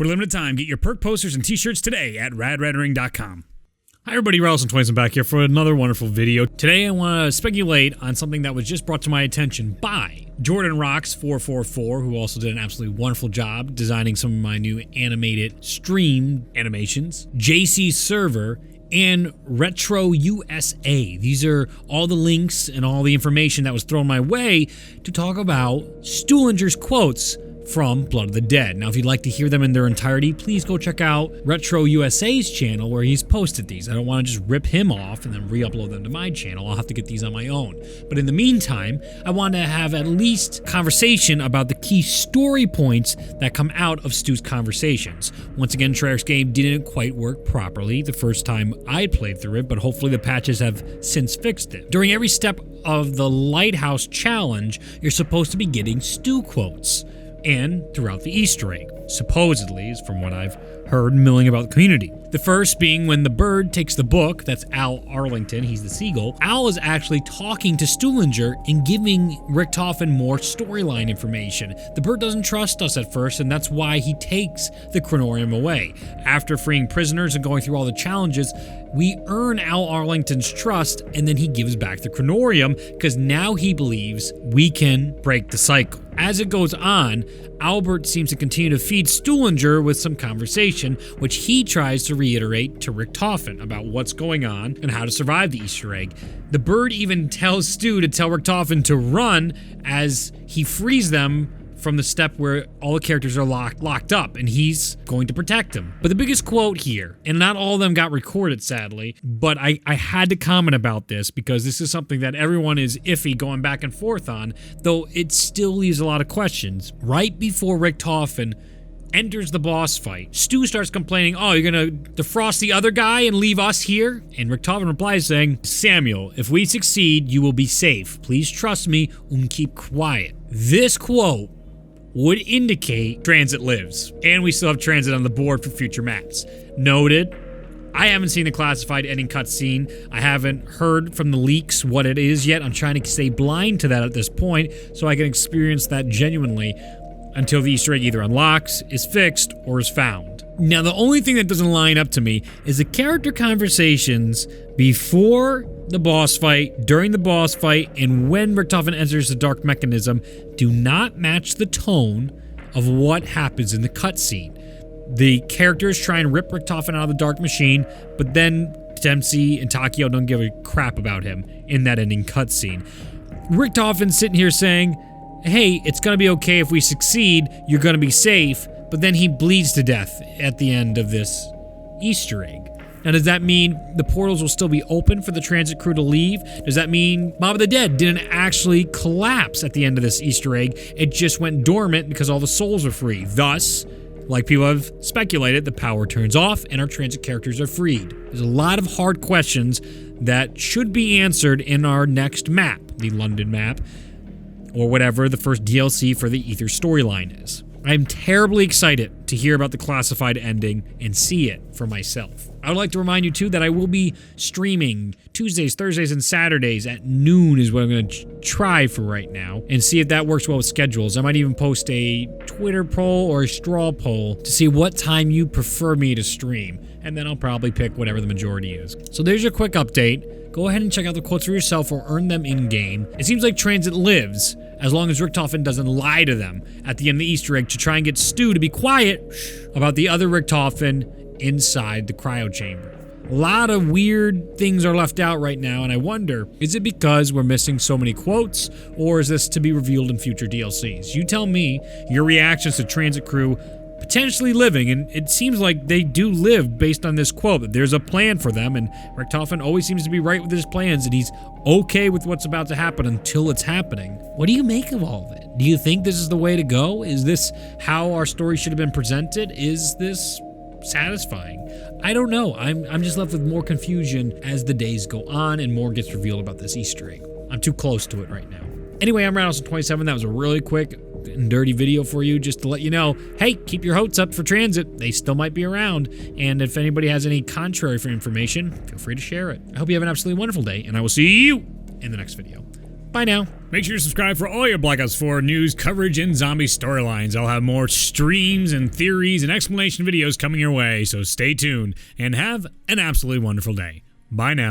For a limited time, get your perk posters and t-shirts today at radreddering.com. Hi everybody, Ralston27 back here for another wonderful video. Today I want to speculate on something that was just brought to my attention by Jordan Rocks 444, who also did an absolutely wonderful job designing some of my new animated stream animations, JC Server, and Retroh USA. These are all the links and all the information that was thrown my way to talk about Stuhlinger's quotes from Blood of the Dead. Now, if you'd like to hear them in their entirety, please go check out Retroh USA's channel where he's posted these. I don't want to just rip him off and then re-upload them to my channel. I'll have to get these on my own. But in the meantime, I want to have at least conversation about the key story points that come out of Stu's conversations. Once again, Treyarch's game didn't quite work properly the first time I played through it, but hopefully the patches have since fixed it. During every step of the Lighthouse Challenge, you're supposed to be getting Stu quotes, and throughout the Easter egg, supposedly, is from what I've heard milling about the community. The first being when the bird takes the book, that's Al Arlington, he's the seagull. Al is actually talking to Stuhlinger and giving Richtofen more storyline information. The bird doesn't trust us at first, and that's why he takes the Chronorium away. After freeing prisoners and going through all the challenges, we earn Al Arlington's trust, and then he gives back the Chronorium because now he believes we can break the cycle. As it goes on, Albert seems to continue to feed Stuhlinger with some conversation, which he tries to reiterate to Richtofen about what's going on and how to survive the Easter egg. The bird even tells Stu to tell Richtofen to run as he frees them from the step where all the characters are locked up, and he's going to protect them. But the biggest quote here, and not all of them got recorded sadly, but I had to comment about this because this is something that everyone is iffy going back and forth on, though it still leaves a lot of questions. Right before Richtofen enters the boss fight, Stu starts complaining, oh, you're gonna defrost the other guy and leave us here? And Richtofen replies saying, Samuel, if we succeed, you will be safe. Please trust me and keep quiet. This quote would indicate Tranzit lives, and we still have Tranzit on the board for future maps. Noted. I haven't seen the classified ending cutscene. I haven't heard from the leaks what it is yet. I'm trying to stay blind to that at this point so I can experience that genuinely until the Easter egg either unlocks, is fixed, or is found. Now, the only thing that doesn't line up to me is the character conversations before the boss fight, during the boss fight, and when Richtofen enters the dark mechanism do not match the tone of what happens in the cutscene. The characters try and rip Richtofen out of the dark machine, but then Dempsey and Takio don't give a crap about him in that ending cutscene. Richtofen's sitting here saying, hey, it's gonna be okay if we succeed, you're gonna be safe, but then he bleeds to death at the end of this Easter egg. Now, does that mean the portals will still be open for the Tranzit Crew to leave? Does that mean Mob of the Dead didn't actually collapse at the end of this Easter egg? It just went dormant because all the souls are free. Thus, like people have speculated, the power turns off and our Tranzit characters are freed. There's a lot of hard questions that should be answered in our next map, the London map, or whatever the first DLC for the Ether storyline is. I'm terribly excited to hear about the classified ending and see it for myself. I would like to remind you too that I will be streaming Tuesdays, Thursdays, and Saturdays at noon is what I'm going to try for right now and see if that works well with schedules. I might even post a Twitter poll or a straw poll to see what time you prefer me to stream, and then I'll probably pick whatever the majority is. So there's your quick update. Go ahead and check out the quotes for yourself or earn them in-game. It seems like Tranzit lives, as long as Richtofen doesn't lie to them at the end of the Easter egg to try and get Stu to be quiet about the other Richtofen inside the cryo chamber. A lot of weird things are left out right now, and I wonder, is it because we're missing so many quotes, or is this to be revealed in future DLCs? You tell me your reactions to Tranzit Crew potentially living, and it seems like they do live based on this quote, that there's a plan for them, and Richtofen always seems to be right with his plans, and he's okay with what's about to happen until it's happening. What do you make of all of it? Do you think this is the way to go? Is this how our story should have been presented? Is this satisfying? I don't know. I'm just left with more confusion as the days go on and more gets revealed about this Easter egg. I'm too close to it right now. Anyway, I'm Ralston27. That was a really quick and dirty video for you just to let you know, hey, keep your hopes up for Tranzit. They still might be around. And if anybody has any contrary for information, feel free to share it. I hope you have an absolutely wonderful day, and I will see you in the next video. Bye now. Make sure to subscribe for all your Black Ops 4 news, coverage, and zombie storylines. I'll have more streams and theories and explanation videos coming your way, so stay tuned and have an absolutely wonderful day. Bye now.